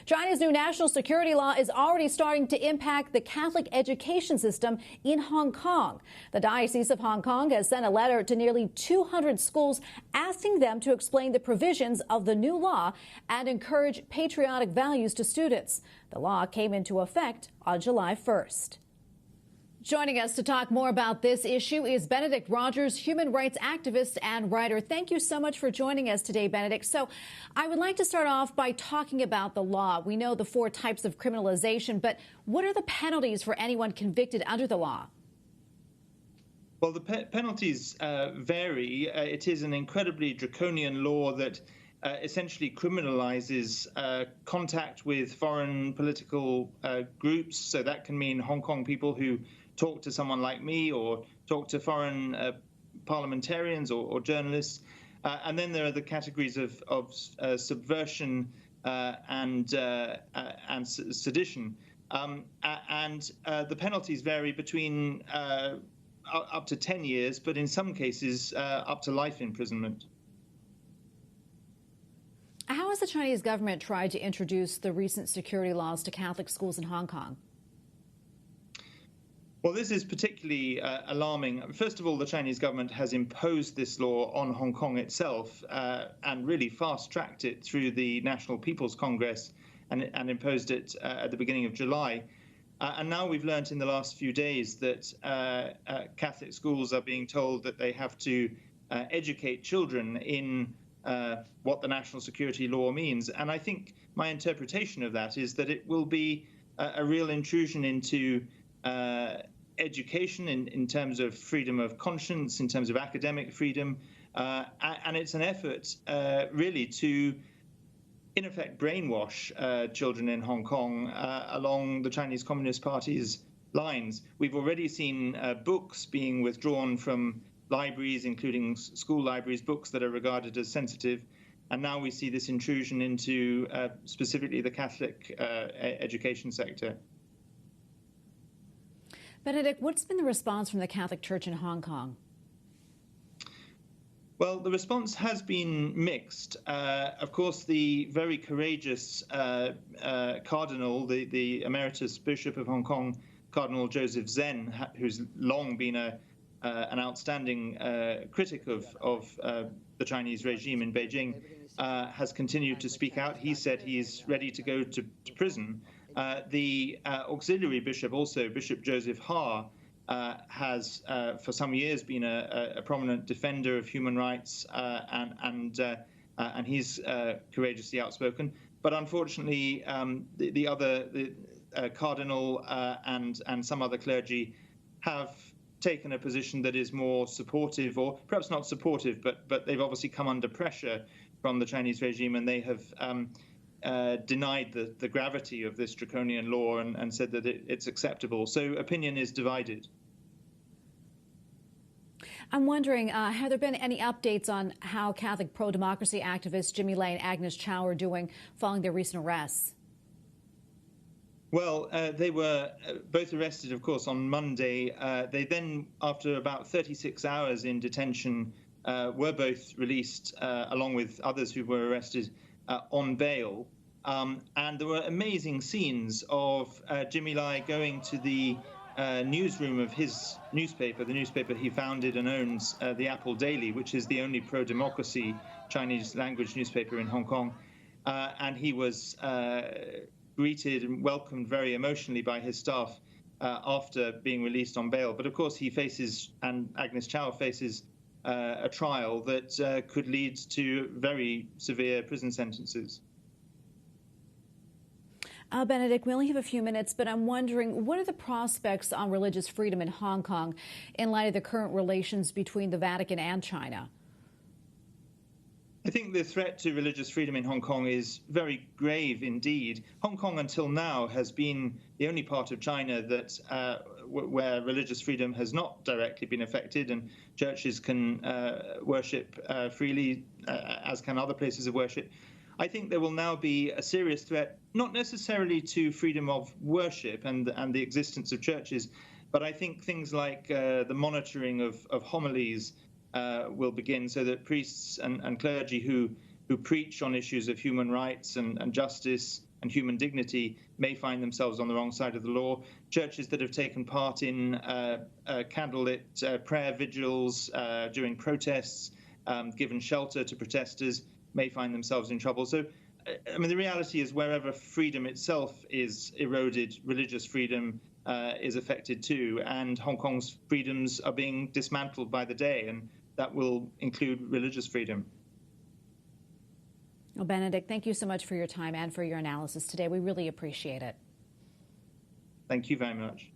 China's new national security law is already starting to impact the Catholic education system in Hong Kong. The Diocese of Hong Kong has sent a letter to nearly 200 schools asking them to explain the provisions of the new law and encourage patriotic values to students. The law came into effect on July 1st. Joining us to talk more about this issue is Benedict Rogers, human rights activist and writer. Thank you so much for joining us today, Benedict. So I would like to start off by talking about the law. We know the 4 types of criminalization, but what are the penalties for anyone convicted under the law? Well, the penalties vary. It is an incredibly draconian law that essentially criminalizes contact with foreign political groups. So that can mean Hong Kong people who talk to someone like me or talk to foreign parliamentarians or journalists. And then there are the categories of subversion and sedition. And the penalties vary between up to 10 years, but in some cases up to life imprisonment. How has the Chinese government tried to introduce the recent security laws to Catholic schools in Hong Kong? Well, this is particularly alarming. First of all, the Chinese government has imposed this law on Hong Kong itself and really fast-tracked it through the National People's Congress and imposed it at the beginning of July. And now we've learnt in the last few days that Catholic schools are being told that they have to educate children in what the national security law means. And I think my interpretation of that is that it will be a real intrusion into education in terms of freedom of conscience, in terms of academic freedom. And it's an effort really to, in effect, brainwash children in Hong Kong along the Chinese Communist Party's lines. We've already seen books being withdrawn from libraries, including school libraries, books that are regarded as sensitive. And now we see this intrusion into specifically the Catholic education sector. Benedict, what's been the response from the Catholic Church in Hong Kong? Well, the response has been mixed. Of course, the very courageous cardinal, the emeritus Bishop of Hong Kong, Cardinal Joseph Zen, who's long been an outstanding critic of the Chinese regime in Beijing, has continued to speak out. He said he's ready to go to prison. The auxiliary bishop, also Bishop Joseph Ha, has for some years been a prominent defender of human rights, and he's courageously outspoken. But unfortunately, the cardinal and some other clergy have taken a position that is more supportive, or perhaps not supportive, but they've obviously come under pressure from the Chinese regime, and they have denied the gravity of this draconian law and said that it's acceptable. So opinion is divided. I'm wondering, have there been any updates on how Catholic pro-democracy activists Jimmy Lai and Agnes Chow are doing following their recent arrests? Well, they were both arrested, of course, on Monday. They then, after about 36 hours in detention, were both released, along with others who were arrested, on bail. And there were amazing scenes of Jimmy Lai going to the newsroom of his newspaper, the newspaper he founded and owns, the Apple Daily, which is the only pro-democracy Chinese language newspaper in Hong Kong. And he was greeted and welcomed very emotionally by his staff after being released on bail. But of course he faces, and Agnes Chow faces, a trial that could lead to very severe prison sentences. Benedict, we only have a few minutes, but I'm wondering, what are the prospects on religious freedom in Hong Kong in light of the current relations between the Vatican and China? I think the threat to religious freedom in Hong Kong is very grave indeed. Hong Kong until now has been the only part of China that where religious freedom has not directly been affected, and churches can worship freely, as can other places of worship. I think there will now be a serious threat, not necessarily to freedom of worship and the existence of churches, but I think things like the monitoring of homilies will begin, so that priests and clergy who preach on issues of human rights and justice and human dignity may find themselves on the wrong side of the law. Churches that have taken part in candlelit prayer vigils during protests, given shelter to protesters, may find themselves in trouble. So, I mean, the reality is wherever freedom itself is eroded, religious freedom is affected too, and Hong Kong's freedoms are being dismantled by the day, and that will include religious freedom. Well, Benedict, thank you so much for your time and for your analysis today. We really appreciate it. Thank you very much.